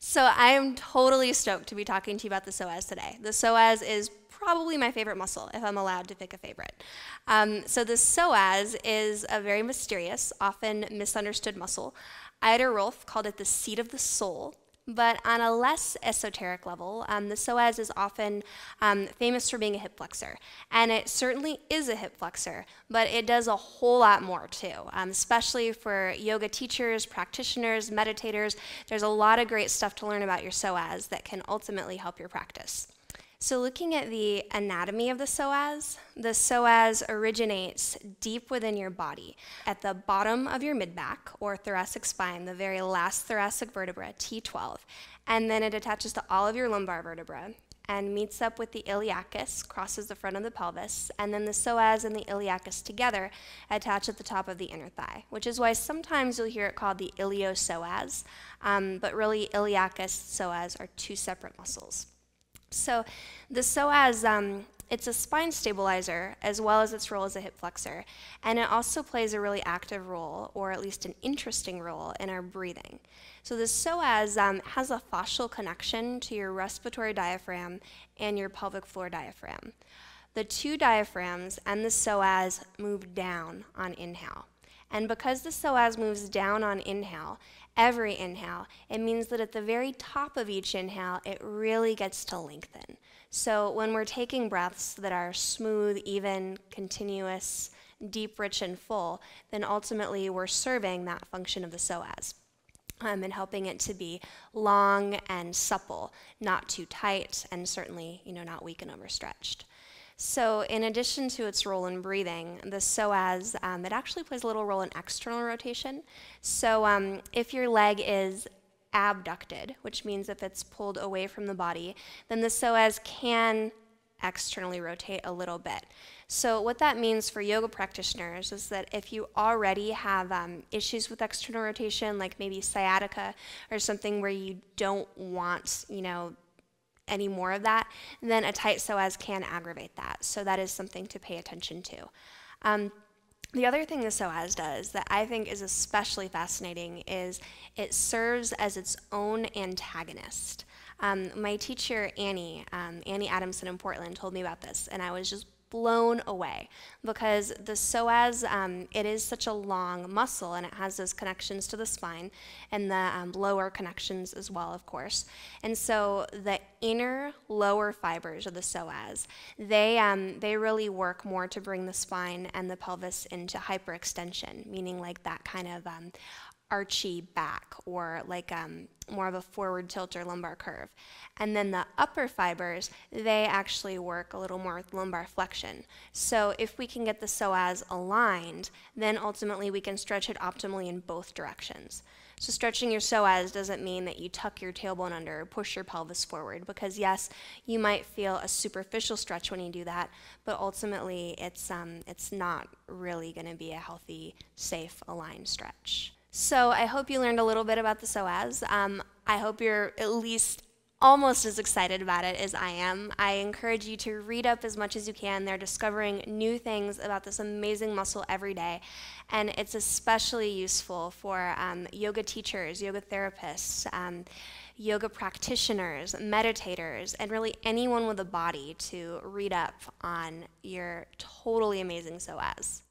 So I am totally stoked to be talking to you about the psoas today. The psoas is probably my favorite muscle, if I'm allowed to pick a favorite. So the psoas is a very mysterious, often misunderstood muscle. Ida Rolf called it the seat of the soul. But on a less esoteric level, the psoas is often famous for being a hip flexor. And it certainly is a hip flexor, but it does a whole lot more too, especially for yoga teachers, practitioners, meditators. There's a lot of great stuff to learn about your psoas that can ultimately help your practice. So looking at the anatomy of the psoas originates deep within your body, at the bottom of your mid-back or thoracic spine, the very last thoracic vertebra, T12, and then it attaches to all of your lumbar vertebrae and meets up with the iliacus, crosses the front of the pelvis, and then the psoas and the iliacus together attach at the top of the inner thigh, which is why sometimes you'll hear it called the iliopsoas, but really iliacus, psoas are two separate muscles. So the psoas, it's a spine stabilizer as well as its role as a hip flexor, and it also plays a really active role, or at least an interesting role, in our breathing. So the psoas has a fascial connection to your respiratory diaphragm and your pelvic floor diaphragm. The two diaphragms and the psoas move down on inhale. And because the psoas moves down on inhale, every inhale, it means that at the very top of each inhale, it really gets to lengthen. So when we're taking breaths that are smooth, even, continuous, deep, rich, and full, then ultimately we're serving that function of the psoas. And helping it to be long and supple, not too tight, and certainly, not weak and overstretched. So in addition to its role in breathing, the psoas, it actually plays a little role in external rotation. So if your leg is abducted, which means if it's pulled away from the body, then the psoas can externally rotate a little bit. So what that means for yoga practitioners is that if you already have issues with external rotation, like maybe sciatica or something where you don't want, any more of that, then a tight psoas can aggravate that. So that is something to pay attention to. The other thing the psoas does that I think is especially fascinating is it serves as its own antagonist. My teacher, Annie Adamson in Portland, told me about this, and I was just blown away because the psoas, it is such a long muscle, and it has those connections to the spine and the lower connections as well, of course. And so the inner lower fibers of the psoas, they really work more to bring the spine and the pelvis into hyperextension, meaning like that kind of archy back, or like more of a forward tilt or lumbar curve. And then the upper fibers, they actually work a little more with lumbar flexion. So if we can get the psoas aligned, then ultimately we can stretch it optimally in both directions. So stretching your psoas doesn't mean that you tuck your tailbone under or push your pelvis forward, because yes, you might feel a superficial stretch when you do that, but ultimately it's not really going to be a healthy, safe, aligned stretch. So I hope you learned a little bit about the psoas. I hope you're at least almost as excited about it as I am. I encourage you to read up as much as you can. They're discovering new things about this amazing muscle every day, and it's especially useful for yoga teachers, yoga therapists, yoga practitioners, meditators, and really anyone with a body to read up on your totally amazing psoas.